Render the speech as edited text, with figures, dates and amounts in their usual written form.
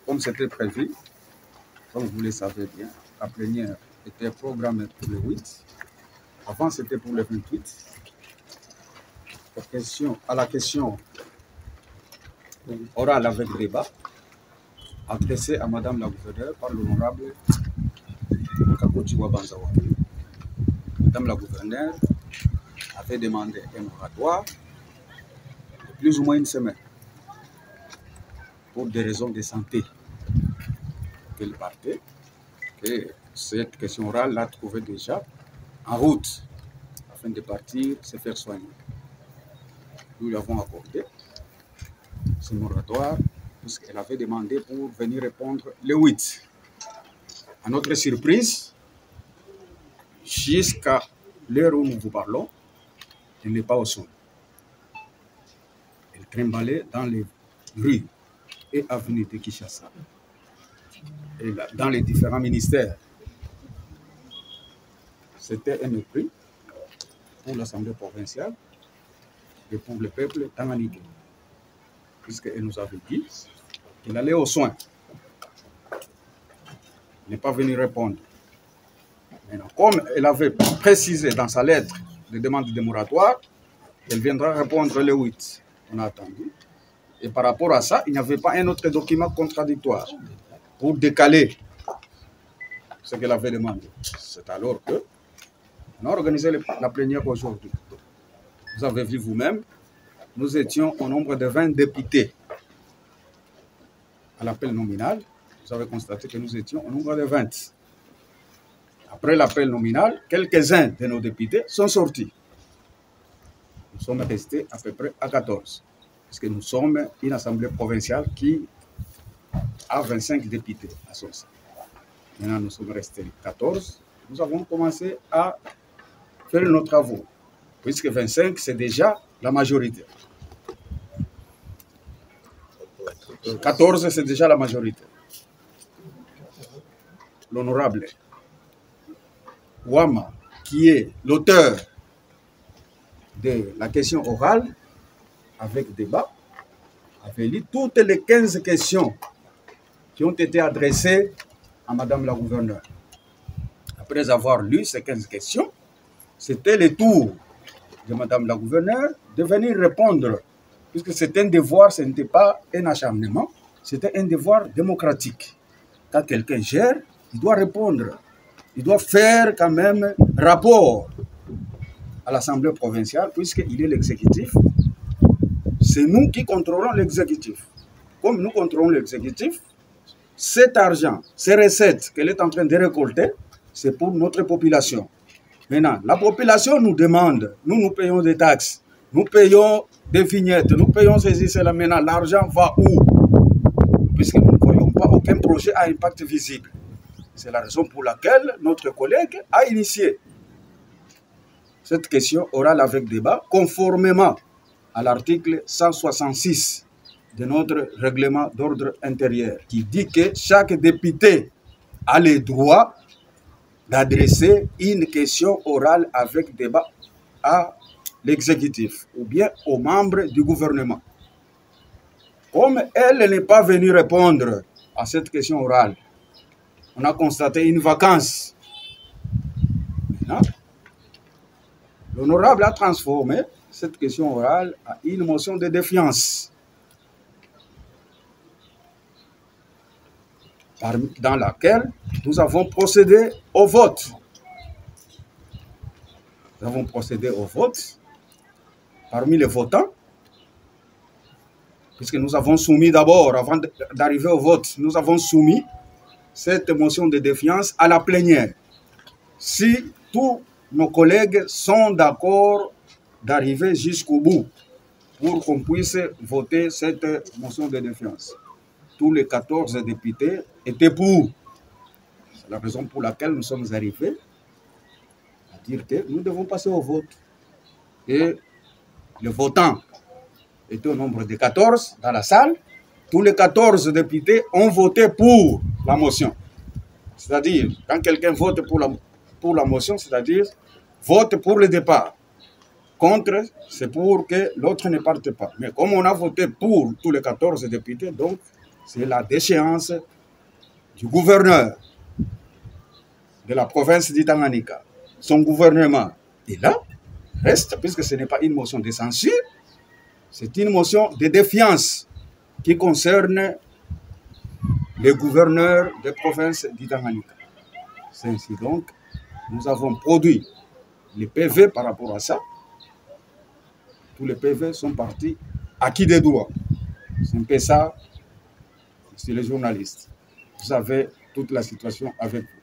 Comme c'était prévu, comme vous le savez bien, la plénière était programmée pour le 8. Avant, c'était pour le 28. À la question orale avec débat, adressée à Madame la gouverneure par l'honorable Kakotiwa Banzawa. Madame la gouverneure avait demandé un moratoire de plus ou moins une semaine pour des raisons de santé qu'elle partait. Et cette question orale l'a trouvée déjà en route afin de partir se faire soigner. Nous lui avons accordé ce moratoire puisqu'elle avait demandé pour venir répondre le 8. À notre surprise, jusqu'à l'heure où nous vous parlons, elle n'est pas au son. Elle trimbalait dans les rues et avenues de Kinshasa, et là, dans les différents ministères. C'était un mépris pour l'Assemblée provinciale et pour le peuple tanganyika, puisqu'elle nous avait dit qu'elle allait aux soins. Elle n'est pas venue répondre. Maintenant, comme elle avait précisé dans sa lettre de demande de moratoire, elle viendra répondre le 8. On a attendu. Et par rapport à ça, il n'y avait pas un autre document contradictoire pour décaler ce qu'elle avait demandé. C'est alors que on a organisé la plénière aujourd'hui. Vous avez vu vous-même, nous étions au nombre de 20 députés à l'appel nominal. Vous avez constaté que nous étions au nombre de 20. Après l'appel nominal, quelques-uns de nos députés sont sortis. Nous sommes restés à peu près à 14. Parce que nous sommes une assemblée provinciale qui a 25 députés à son sein. Maintenant, nous sommes restés 14. Nous avons commencé à faire nos travaux. Puisque 25, c'est déjà la majorité. 14, c'est déjà la majorité. L'honorable Ouama, qui est l'auteur de la question orale avec débat, avait lu toutes les 15 questions qui ont été adressées à Madame la gouverneure. Après avoir lu ces 15 questions, c'était le tour de Madame la gouverneure de venir répondre, puisque c'est un devoir, ce n'était pas un acharnement, c'était un devoir démocratique. Quand quelqu'un gère, il doit répondre. Il doit faire quand même rapport à l'Assemblée provinciale, puisqu'il est l'exécutif. C'est nous qui contrôlons l'exécutif. Comme nous contrôlons l'exécutif, cet argent, ces recettes qu'elle est en train de récolter, c'est pour notre population. Maintenant, la population nous demande, nous payons des taxes, nous payons des vignettes, nous payons ceci, cela. Maintenant, l'argent va où? Puisque nous ne voyons pas aucun projet à impact visible. C'est la raison pour laquelle notre collègue a initié cette question orale avec débat, conformément à l'article 166 de notre règlement d'ordre intérieur, qui dit que chaque député a le droit d'adresser une question orale avec débat à l'exécutif ou bien aux membres du gouvernement. Comme elle n'est pas venue répondre à cette question orale, on a constaté une vacance. Maintenant, l'honorable a transformé cette question orale à une motion de défiance, dans laquelle nous avons procédé au vote. Nous avons procédé au vote parmi les votants, puisque nous avons soumis d'abord, avant d'arriver au vote, nous avons soumis cette motion de défiance à la plénière. Si tous nos collègues sont d'accord d'arriver jusqu'au bout pour qu'on puisse voter cette motion de défiance. Tous les 14 députés étaient pour. C'est la raison pour laquelle nous sommes arrivés à dire que nous devons passer au vote. Et les votants étaient au nombre de 14 dans la salle. Tous les 14 députés ont voté pour la motion. C'est-à-dire, quand quelqu'un vote pour la motion, c'est-à-dire vote pour le départ. Contre, c'est pour que l'autre ne parte pas. Mais comme on a voté pour tous les 14 députés, donc c'est la déchéance du gouverneur de la province d'Itanganyika. Son gouvernement est là, reste, puisque ce n'est pas une motion de censure, c'est une motion de défiance qui concerne les gouverneurs des provinces d'Itanganyika. C'est ainsi donc, nous avons produit les PV par rapport à ça. Tous les PV sont partis acquis des droits. C'est un peu ça, c'est les journalistes. Vous avez toute la situation avec vous.